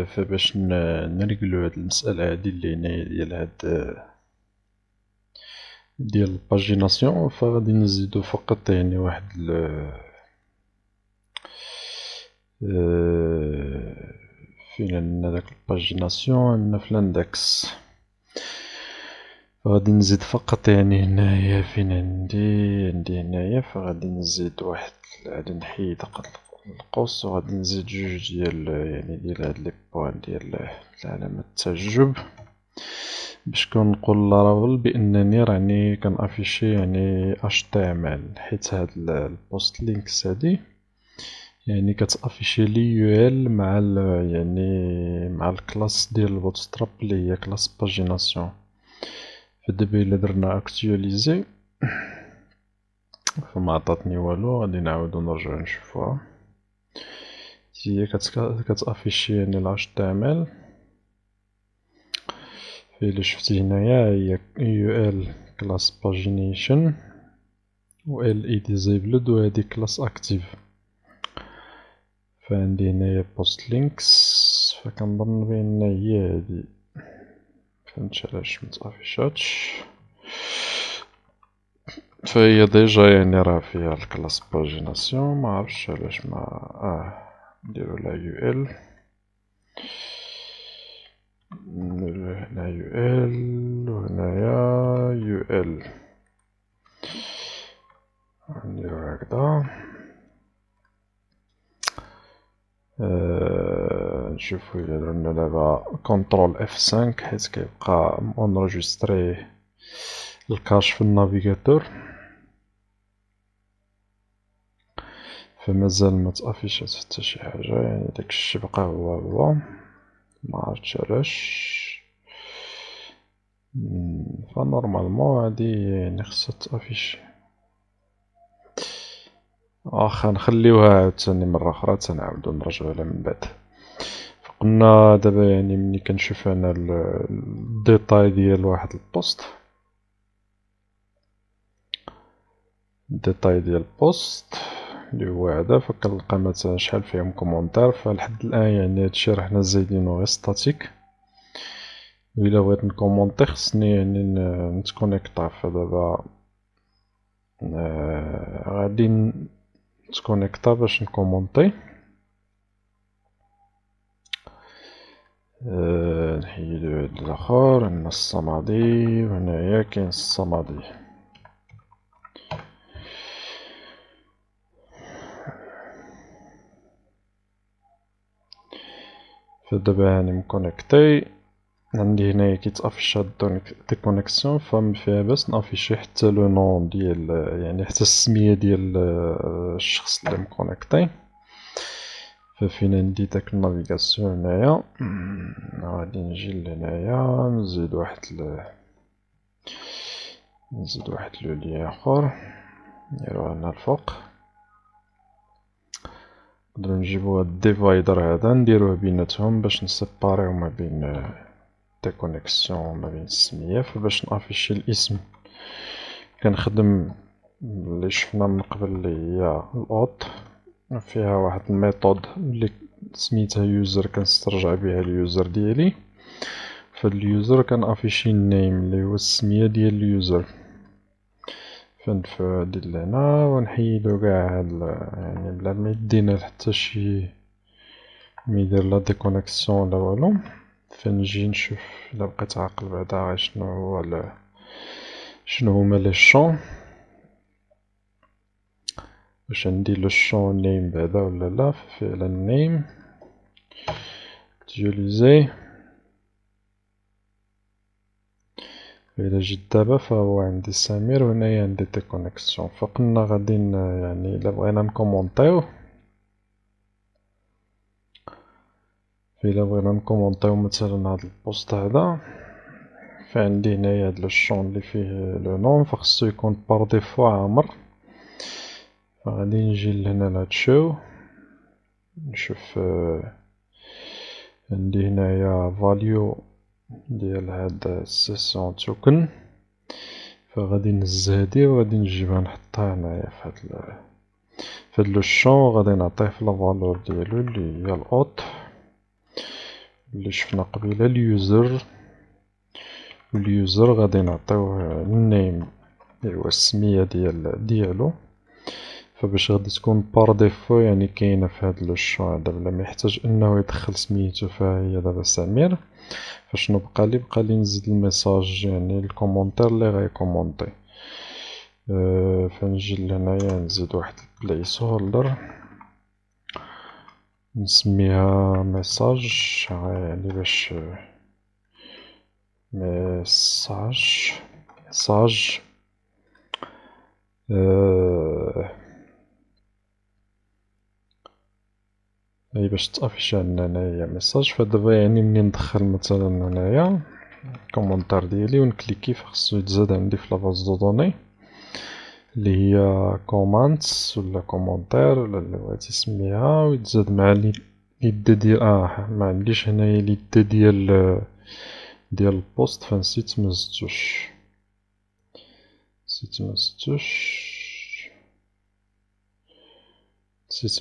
فباش نرجلو هاد المسألة هادي اللي هنايا ديال هاد ديال الباجيناسيون، فغادي نزيدو فقط يعني واحد فين عندنا داك الباجيناسيون، عندنا في الاندكس. فغادي نزيد فقط يعني هنايا فين عندي هنايا، فغادي نزيد واحد، غادي نحيد القوس وغادي نزيد جوج ديال يعني ديال هاد لي بوان ديال علامة التعجب، باش كنقول لارافيل بأنني راني كنافيشي يعني HTML، حيت هاد البوست لينكس هادي يعني كتافيشي لي UL مع يعني مع الكلاس ديال البوتستراب اللي هي كلاس باجيناسيون. فدابا إلا درنا اكتواليزي فما عطاتني والو، غادي نعاودو نرجعو نشوفوها. هي كتافيشي يعني ال HTML. إلا شفتي هنايا هي UL كلاس باجينيشن و LE disabled و هادي كلاس active. فعندي هنايا بوست لينكس، فكنظن بأن هي هادي، مفهمتش علاش متافيشاتش. فهي ديجا يعني راه فيها الكلاس باجيناسيون، معرفتش علاش ما نديرو لها UL. نديرو هنا UL و هنايا UL، نديرو هكدا. نشوفو إلا درنا دابا كونترول F5 حيت كيبقى مونروجيستري الكاش في النافيغاتور، فمازال متافيشات حتى شي حاجة، يعني داكشي بقا هو معرفتش علاش. فنورمالمون هادي يعني خصها تافيشي. واخا نخليوها عاوتاني مرة خرى تنعاودو نرجعولها من بعد. فقلنا دابا يعني ملي كنشوف انا الديتاي ديال واحد البوست، الديتاي ديال البوست اللي هو هذا، فكنلقى مثلا شحال فيهم كومونتير. فلحد الان يعني هادشي راه حنا زايدينو غير ستاتيك، و إلا بغيت نكومونتي خصني يعني نتكونيكطا. فدابا غادي نتكونيكطا باش نكومونتي. نحيدو هاد الآخر، عندنا الصمادي وهنايا كاين الصمادي. فدابا هاني مكونيكتي، عندي هنايا كيتافيش هاد ديكونيكسيون، فيها باس نافيشي حتى لو نون ديال يعني حتى السمية ديال الشخص اللي مكونيكتي. ففين عندي داك النافيغاسيون هنايا، غادي نجي لهنايا نزيد واحد لو لي اخر نديرو هنا الفوق. نقدرو نجيبو هاد الديفايدر هذا نديروه بيناتهم باش نسيباريو ما بين ديكونيكسيون ما بين السمية. فباش نافيشي الاسم كنخدم اللي شفنا من قبل اللي هي الاوت، فيها واحد الميثود اللي سميتها يوزر كنسترجع بها اليوزر ديالي. فهاد اليوزر كنافيشي النيم اللي هو السمية ديال اليوزر. فندفعو هادي لهنا ونحيدو قاع هاد يعني بلا ما يدينا حتى شي ميدير لا ديكونيكسيون لا والو. فنجي نشوف الا بقيت عاقل بعدا شنو هما لي شون، واش عندي لو شون نيم بعدا ولا لا. فعلا نيم اكتواليزي. إلا جيت دابا فهو عندي سمير وهنايا عندي ديكونيكسيون. فقلنا غادي يعني إلا بغينا نكومونطيو، مثلا هاد البوست هذا، فعندي هنايا هاد لو شون اللي فيه لو نوم، فخصو يكون بار ديفو عامر. فغادي نجي لهنا لهاد شو نشوف عندي هنايا فاليو ديال هاد السيسيون توكن. فغادي نهز هادي وغادي نجيبها نحطها هنايا فهاد لو شون، غادي نعطيه في لا فالور ديالو اللي هي الاوت. اللي شفنا قبيله اليوزر، واليوزر غادي نعطيوه النيم هو السمية ديالو. فباش غادي تكون بار ديفو يعني كاينة في هاد لو شون هذا بلا ما يحتاج انه يدخل سميتو، فهي دابا سمير. فشنو بقالي نزيد الميساج يعني الكومونتير اللي غيكومونطي. فنجي لهنايا نزيد واحد البليس هولدر نسميها ميساج، يعني باش ميساج اي باش تافيشي عندنا هنايا ميساج. فدابا يعني منين ندخل مثلا هنايا كومونتير ديالي ونكليكي فخصو يتزاد عندي في لاباز دو دوني اللي هي كومانتس ولا كومونتير ولا اللي بغيتي سميها، ويتزاد مع ليد ديال ما عنديش هنايا ليد ديال البوست فنسيت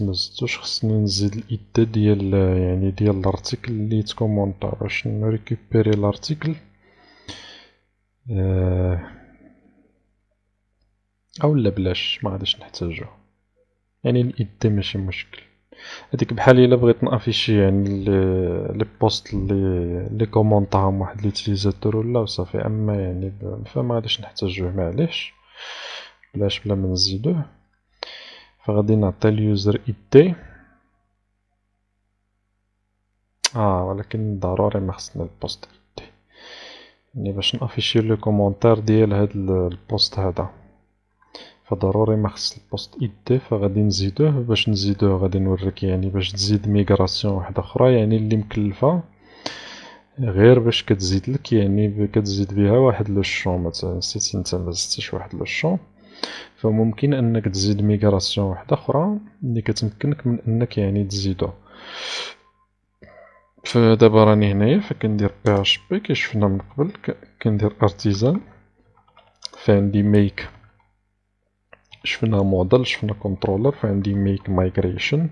مزدتوش خصني نزيد الإدة ديال يعني ديال الارتيكل اللي تكومونطا باش نريكوبيري الارتيكل. اولا بلاش ما غاديش نحتاجو، يعني الإدة ماشي مشكل. هاديك بحال الا بغيت نافيشي يعني لي بوست اللي كومونطاهم واحد ليوتيليزاتور ولا وصافي، اما يعني فما غاديش نحتاجوه معليش بلاش بلا ما نزيدوه. فغادي نعطي اليوزر إدي ولكن ضروري ما خصنا البوست إدي يعني باش نافيشي لو كومونتير ديال هاد البوست هذا، فضروري ما خص البوست إدي. فغادي نزيدوه، باش نزيدوه غادي نوريك يعني باش تزيد ميغراسيون واحدة أخرى يعني اللي مكلفة غير باش كتزيد لك يعني كتزيد بها واحد لو شون. مثلا نسيتي نتا مزدتيش واحد لو شون، فممكن انك تزيد ميغراسيون واحدة أخرى اللي كتمكنك من انك يعني تزيدو. فدابا راني هنايا فكندير PHP كي شفنا من قبل، كندير ارتيزان، فعندي ميك، شفنا موديل، شفنا كنترولر، فعندي ميك مايغريشن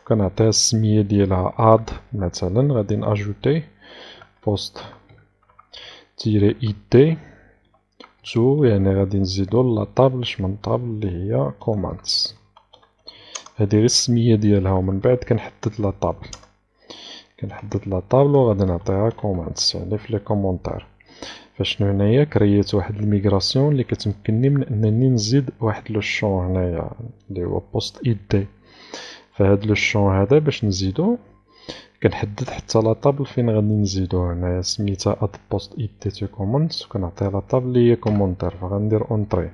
وكنعطيها السمية ديالها اد. مثلا غادي ناجوتي بوست تيري إدي تو، يعني غادي نزيدو لاطابل من طابل اللي هي كوماندز. هادي غير السمية ديالها، ومن بعد كنحدد لاطابل وغادي نعطيها كوماندز يعني في لي كومونتير. فشنو هنايا كرييت واحد الميغراسيون اللي كتمكنني من انني نزيد واحد لو شون هنايا اللي هو بوست إدي. فهاد لو شون هذا باش نزيدو كنحدد حتى لاطابل فين غادي نزيدوه. هنايا سميتها اد بوست إدي تو كوماندز وكنعطيها لاطابل اللي هي كومونتير، فغندير اونطري.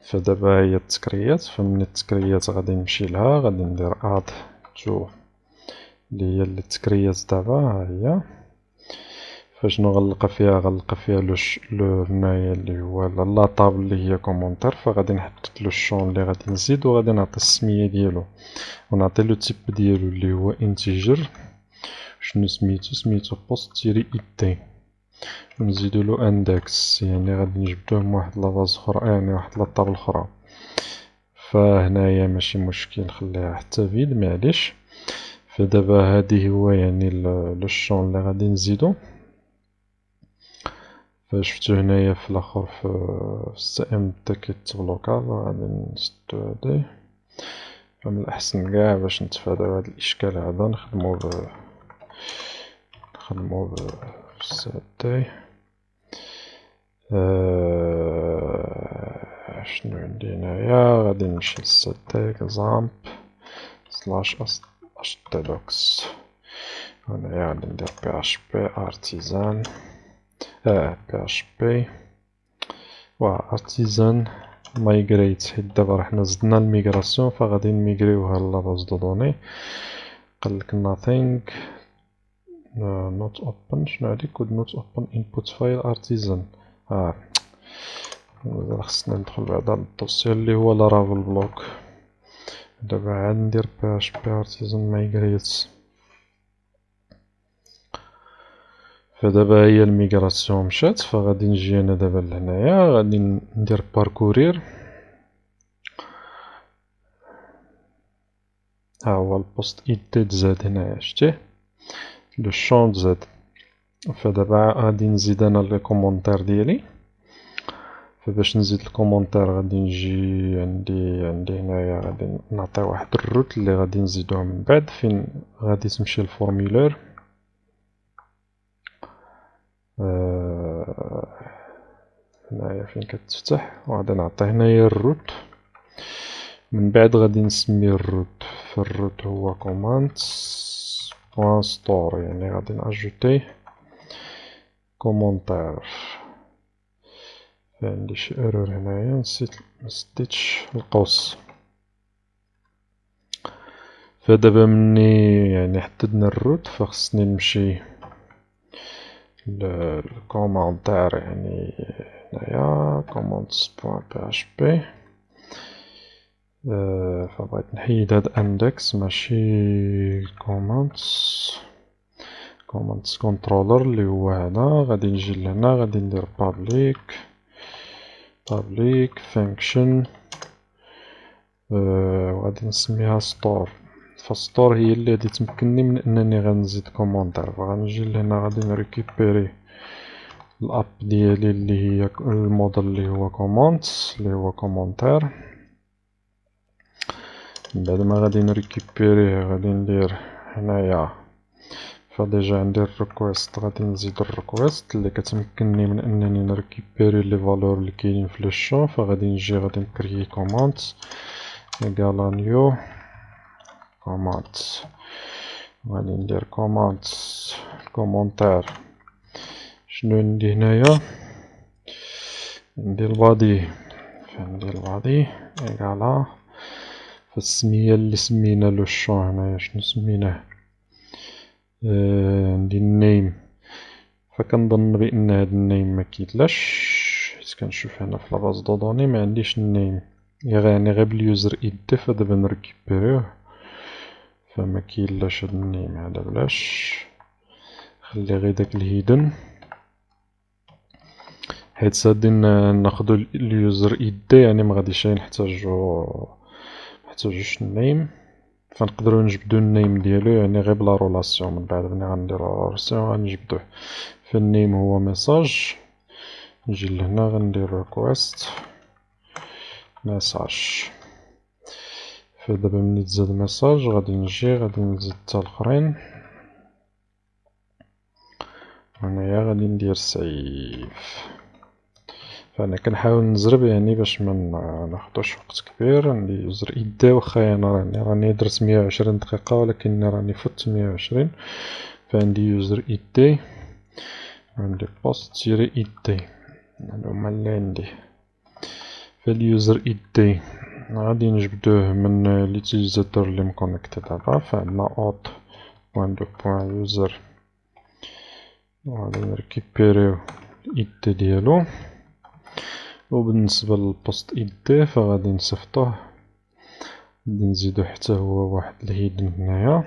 فدابا هي تكريات، فمن التكريات غادي نمشي لها، غادي ندير اد تو اللي هي اللي تكريات دابا ها هي. فشنو غنلقى فيها لو هنايا اللي هو لاطابل اللي هي كومونتير. فغادي نحدد لو شون اللي غادي نزيد وغادي نعطي السمية ديالو ونعطي لو تيب ديالو اللي هو انتيجر. شنو سميتو بوست تيري إدي، ونزيدو له اندكس يعني غادي نجبدوه من واحد لاباز اخرى يعني واحد لاطابل اخرى. فهنايا ماشي مشكل نخليها حتى فيد معليش. فدابا هادي هو يعني لو شون اللي غادي نزيدو. فشفتو هنايا في الاخر في السي تاكيت بلوكال، غادي نسدو هادي. فمن الاحسن كاع باش نتفاداو هاد الاشكال هذا نخدمو بالسي. شنو عندي هنايا؟ غادي نمشي للسي اكزامب سلاش htdocs. هنايا غادي ندير PHP artisan PHP artisan migrate، حيت دابا حنا زدنا الميغراسيون فغادي نميغريوها لاباز دو دوني. قالك nothing not open. شنو هادي could not open input file artisan. خصنا ندخل بعدا للدوسي اللي هو لارافل بلوك. دابا عاد ندير PHP artisan migrate. فدابا هي الميغراسيون مشات. فغادي نجي انا دابا لهنايا غادي ندير باركورير. ها هو البوست إيد تزاد هنايا شتيه لو شون تزاد. فدابا غادي نزيد أنا لي كومونتير ديالي. فباش نزيد الكومونتير غادي نجي عندي هنايا غادي نعطي واحد الروت اللي غادي نزيدوه من بعد فين غادي تمشي الفورمولير. هنايا فين كتفتح وغادي نعطي هنايا الروت. من بعد غادي نسمي الروت. فالروت هو كوماندز بوان ستور يعني غادي ناجوتيه كومونتير. عندي شي ايرور هنايا مسديتش القوس. فدابا مني يعني حددنا الروت فخصني نمشي للكومونتير يعني هنايا كوماندز بوان PHP. فبغيت نحيد هاد اندكس ماشي كوماندز كنترولر اللي هو هذا. غادي نجي لهنا غادي ندير public function وغادي نسميها store. فالستور هي اللي غادي تمكنني من انني غنزيد كومونتير. فغنجي لهنا غادي نريكيبيري الاب ديالي اللي هي الموديل اللي هو كوموندز اللي هو كومونتير. بعد ما غادي نريكيبيريه غادي ندير هنايا فديجا عندي الريكويست غادي نزيد الريكويست اللي كتمكنني من انني نريكيبيري لي فالور اللي كاينين في لو شون. فغادي نجي غادي نكريي كوماندز ايكالا نيو كوماندز. غادي ندير كوماندز كومونتير. شنو عندي هنايا عندي البادي. فعندي البادي ايكالا فالسمية اللي سمينا لو شون هنايا شنو سميناه عندي النيم. فكنظن بان هاد النيم مكيدلاش حيت كنشوف هنا في لاباز دو دوني ما عنديش النيم يعني غير باليوزر ايد. فدابا نريكيبيروه فما كاينلاش هاد النيم هذا بلاش. خلي غير داك الهيدن حيت غادي ناخدو اليوزر ايد يعني ما غاديش نحتاجوش النيم. فنقدروا نجبدو النيم ديالو يعني غير بلا رولاسيون. من بعد ملي غنديرو رولاسيون غنجبدوه. فالنيم هو ميساج. نجي لهنا غندير ريكويست ميساج. فدابا ملي تزاد ميساج غادي نجي غادي نزيد حتى الاخرين. هنايا غادي ندير سيف. فانا كنحاول نزرب يعني باش ما ناخدوش وقت كبير. عندي يوزر ايد واخا انا راني درت 120 دقيقة ولكن راني فت 120. فعندي يوزر ايد عندي بوست تيري ايد هادو هما اللي عندي. فاليوزر ايد غادي نجبدوه من ليوتيليزاتور اللي مكونيكتي دابا. فعندنا اوت بوان دو بوان يوزر وغادي نريكيبيريو ايد ديالو. وبالنسبة للبوست ايد فغادي نصيفطوه غادي نزيدو حتى هو واحد الهيدن هنايا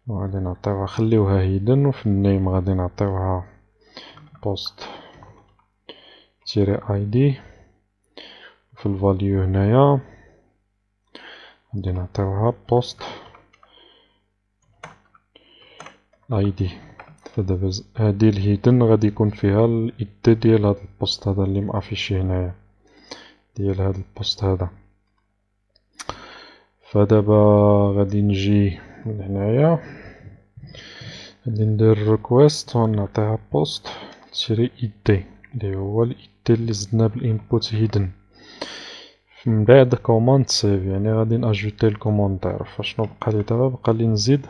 وغادي نعطيوها نخليوها هيدن. وفي النيم غادي نعطيوها بوست تيري اي دي. في الفاليو هنايا غادي نعطيوها بوست اي دي. فدابا هادي الهيدن غادي يكون فيها الايد ديال هاد البوست هذا اللي مافيشي هنايا ديال هاد البوست هذا. فدابا غادي نجي من هنايا غادي ندير ريكويست ونعطيها بوست تيري ايد اللي هو الايد اللي زدنا بالانبوت هيدن. من بعد كوماند سيف يعني غادي ناجوتي الكومونتير. فشنو بقى لي دابا بقى لي نزيد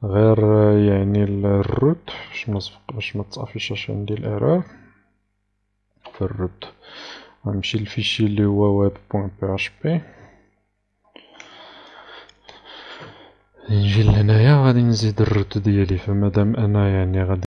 غير يعني الروت باش ما تافيشاش عندي الايرور. في الروت غنمشي للفيشي اللي هو web.php. نجي لهنايا غادي نزيد الروت ديالي. فمادام انا يعني غادي